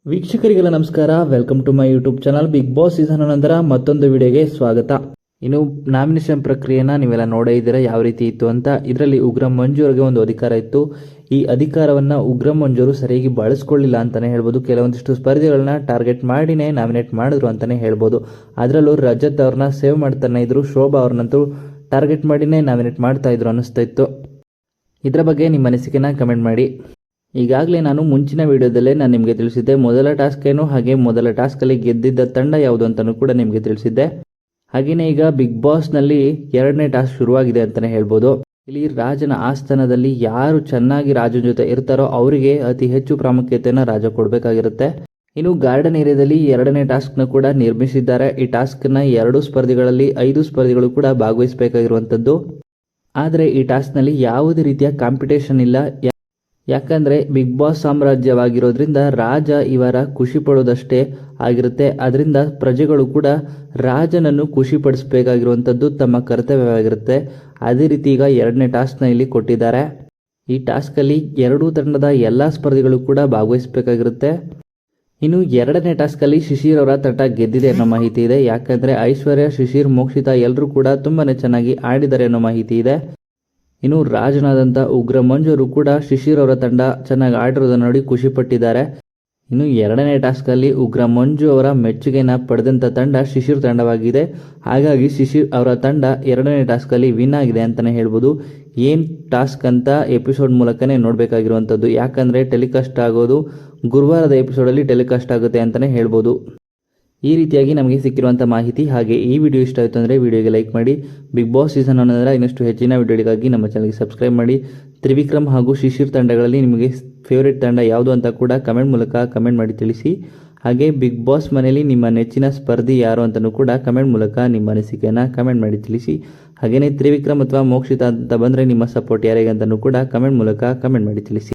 ವೀಕ್ಷಕರಿಗೆಲ್ಲ ನಮಸ್ಕಾರ. Welcome to my YouTube channel. Bigg Boss season ನಂತರ ಮತ್ತೊಂದು ವಿಡಿಯೋಗೆ ಸ್ವಾಗತ. ಇನ್ನು ನಾಮಿನೇಷನ್ ಪ್ರಕ್ರಿಯೆನ ನೀವೆಲ್ಲ ನೋಡೇ ಇದ್ದೀರಾ ಯಾವ ರೀತಿ ಇತ್ತು ಅಂತ. ಇದರಲ್ಲಿ ಉಗ್ರಂ ಮಂಜು ಅವರಿಗೆ ಒಂದು ಅಧಿಕಾರ ಇತ್ತು. ಈ ಅಧಿಕಾರವನ್ನು ಉಗ್ರಂ ಮಂಜು ಅವರು ಸರಿಯಾಗಿ ಬಳಸ್ಕೊಳ್ಳಿಲ್ಲ ಅಂತಲೇ ಹೇಳ್ಬೋದು. ಕೆಲವೊಂದಿಷ್ಟು ಸ್ಪರ್ಧಿಗಳನ್ನ ಟಾರ್ಗೆಟ್ ಮಾಡಿನೇ ನಾಮಿನೇಟ್ ಮಾಡಿದ್ರು ಅಂತಲೇ ಹೇಳ್ಬೋದು. ಅದರಲ್ಲೂ ರಜತ್ ಅವ್ರನ್ನ ಸೇವ್ ಮಾಡ್ತಾನೆ ಇದ್ರು, ಶೋಭಾ ಅವ್ರನ್ನಂತೂ ಟಾರ್ಗೆಟ್ ಮಾಡಿನೇ ನಾಮಿನೇಟ್ ಮಾಡ್ತಾ ಇದ್ರು ಅನ್ನಿಸ್ತಾ ಇತ್ತು. ಇದರ ಬಗ್ಗೆ ನಿಮ್ಮ ಅನಿಸಿಕೆನ ಕಮೆಂಟ್ ಮಾಡಿ. ಈಗಾಗಲೇ ನಾನು ಮುಂಚಿನ ವಿಡಿಯೋದಲ್ಲೇ ನಾನು ನಿಮಗೆ ತಿಳಿಸಿದ್ದೆ ಮೊದಲ ಟಾಸ್ಕ್ ಏನು, ಹಾಗೆ ಮೊದಲ ಟಾಸ್ಕಲ್ಲಿ ಗೆದ್ದಿದ್ದ ತಂಡ ಯಾವುದು ಅಂತಲೂ ಕೂಡ ನಿಮಗೆ ತಿಳಿಸಿದ್ದೆ. ಹಾಗೆಯೇ ಈಗ ಬಿಗ್ ಬಾಸ್ನಲ್ಲಿ ಎರಡನೇ ಟಾಸ್ಕ್ ಶುರುವಾಗಿದೆ ಅಂತಲೇ ಹೇಳ್ಬೋದು. ಇಲ್ಲಿ ರಾಜನ ಆಸ್ಥಾನದಲ್ಲಿ ಯಾರು ಚೆನ್ನಾಗಿ ರಾಜನ ಜೊತೆ ಇರ್ತಾರೋ ಅವರಿಗೆ ಅತಿ ಹೆಚ್ಚು ಪ್ರಾಮುಖ್ಯತೆಯನ್ನು ರಾಜ ಕೊಡಬೇಕಾಗಿರುತ್ತೆ. ಇನ್ನು ಗಾರ್ಡನ್ ಏರಿಯಾದಲ್ಲಿ ಎರಡನೇ ಟಾಸ್ಕ್ನ ಕೂಡ ನಿರ್ಮಿಸಿದ್ದಾರೆ. ಈ ಟಾಸ್ಕ್ನ 2 ಸ್ಪರ್ಧಿಗಳಲ್ಲಿ 5 ಸ್ಪರ್ಧಿಗಳು ಕೂಡ ಭಾಗವಹಿಸಬೇಕಾಗಿರುವಂಥದ್ದು. ಆದರೆ ಈ ಟಾಸ್ಕ್ನಲ್ಲಿ ಯಾವುದೇ ರೀತಿಯ ಕಾಂಪಿಟೇಷನ್ ಇಲ್ಲ. ಯಾಕಂದರೆ ಬಿಗ್ ಬಾಸ್ ಸಾಮ್ರಾಜ್ಯವಾಗಿರೋದ್ರಿಂದ ರಾಜ ಇವರ ಖುಷಿ ಪಡೋದಷ್ಟೇ ಆಗಿರುತ್ತೆ. ಅದರಿಂದ ಪ್ರಜೆಗಳು ಕೂಡ ರಾಜನನ್ನು ಖುಷಿಪಡಿಸಬೇಕಾಗಿರುವಂಥದ್ದು ತಮ್ಮ ಕರ್ತವ್ಯವಾಗಿರುತ್ತೆ. ಅದೇ ರೀತಿ ಈಗ ಎರಡನೇ ಟಾಸ್ಕ್ನ ಇಲ್ಲಿ ಕೊಟ್ಟಿದ್ದಾರೆ. ಈ ಟಾಸ್ಕಲ್ಲಿ 2 ತಂಡದ ಎಲ್ಲ ಸ್ಪರ್ಧಿಗಳು ಕೂಡ ಭಾಗವಹಿಸಬೇಕಾಗಿರುತ್ತೆ. ಇನ್ನು ಎರಡನೇ ಟಾಸ್ಕಲ್ಲಿ ಶಿಶಿರ್ ಅವರ ತಂಡ ಗೆದ್ದಿದೆ ಅನ್ನೋ ಮಾಹಿತಿ ಇದೆ. ಯಾಕಂದರೆ ಐಶ್ವರ್ಯ, ಶಿಶಿರ್, ಮೋಕ್ಷಿತಾ ಎಲ್ಲರೂ ಕೂಡ ತುಂಬಾ ಚೆನ್ನಾಗಿ ಆಡಿದ್ದಾರೆ ಅನ್ನೋ ಮಾಹಿತಿ ಇದೆ. ಇನ್ನು ರಾಜನಾದಂಥ ಉಗ್ರಂ ಮಂಜು ಅವರು ಕೂಡ ಶಿಶಿರ್ ಅವರ ತಂಡ ಚೆನ್ನಾಗಿ ಆಡಿರೋದನ್ನು ನೋಡಿ ಖುಷಿಪಟ್ಟಿದ್ದಾರೆ. ಇನ್ನು ಎರಡನೇ ಟಾಸ್ಕಲ್ಲಿ ಉಗ್ರಂ ಮಂಜು ಅವರ ಮೆಚ್ಚುಗೆನ ಪಡೆದಂಥ ತಂಡ ಶಿಶಿರ್ ತಂಡವಾಗಿದೆ. ಹಾಗಾಗಿ ಶಿಶಿರ್ ಅವರ ತಂಡ ಎರಡನೇ ಟಾಸ್ಕಲ್ಲಿ ವಿನ್ ಆಗಿದೆ ಅಂತಲೇ ಹೇಳ್ಬೋದು. ಏನು ಟಾಸ್ಕ್ ಅಂತ ಎಪಿಸೋಡ್ ಮೂಲಕನೇ ನೋಡಬೇಕಾಗಿರುವಂಥದ್ದು. ಯಾಕಂದರೆ ಟೆಲಿಕಾಸ್ಟ್ ಆಗೋದು ಗುರುವಾರದ ಎಪಿಸೋಡಲ್ಲಿ ಟೆಲಿಕಾಸ್ಟ್ ಆಗುತ್ತೆ ಅಂತಲೇ ಹೇಳ್ಬೋದು. ಈ ರೀತಿಯಾಗಿ ನಮಗೆ ಸಿಕ್ಕಿರುವಂಥ ಮಾಹಿತಿ. ಹಾಗೆ ಈ ವಿಡಿಯೋ ಇಷ್ಟ ಆಯಿತು ಅಂದರೆ ವಿಡಿಯೋಗೆ ಲೈಕ್ ಮಾಡಿ. ಬಿಗ್ ಬಾಸ್ ಸೀಸನ್ ಅನ್ನೋದರ ಇನ್ನಷ್ಟು ಹೆಚ್ಚಿನ ವಿಡಿಯೋಗಳಿಗಾಗಿ ನಮ್ಮ ಚಾನಲ್ಗೆ ಸಬ್ಸ್ಕ್ರೈಬ್ ಮಾಡಿ. ತ್ರಿವಿಕ್ರಮ್ ಹಾಗೂ ಶಿಶಿರ್ ತಂಡಗಳಲ್ಲಿ ನಿಮಗೆ ಫೇವ್ರೇಟ್ ತಂಡ ಯಾವುದು ಅಂತ ಕೂಡ ಕಮೆಂಟ್ ಮೂಲಕ ಕಮೆಂಟ್ ಮಾಡಿ ತಿಳಿಸಿ. ಹಾಗೆ ಬಿಗ್ ಬಾಸ್ ಮನೆಯಲ್ಲಿ ನಿಮ್ಮ ನೆಚ್ಚಿನ ಸ್ಪರ್ಧಿ ಯಾರು ಅಂತಲೂ ಕೂಡ ಕಮೆಂಟ್ ಮೂಲಕ ನಿಮ್ಮ ಅನಿಸಿಕೆಯನ್ನು ಕಮೆಂಟ್ ಮಾಡಿ ತಿಳಿಸಿ. ಹಾಗೆಯೇ ತ್ರಿವಿಕ್ರಮ್ ಅಥವಾ ಮೋಕ್ಷಿತಾ ಅಂತ ಬಂದರೆ ನಿಮ್ಮ ಸಪೋರ್ಟ್ ಯಾರಿಗೆ ಅಂತಲೂ ಕೂಡ ಕಮೆಂಟ್ ಮೂಲಕ ಕಮೆಂಟ್ ಮಾಡಿ ತಿಳಿಸಿ.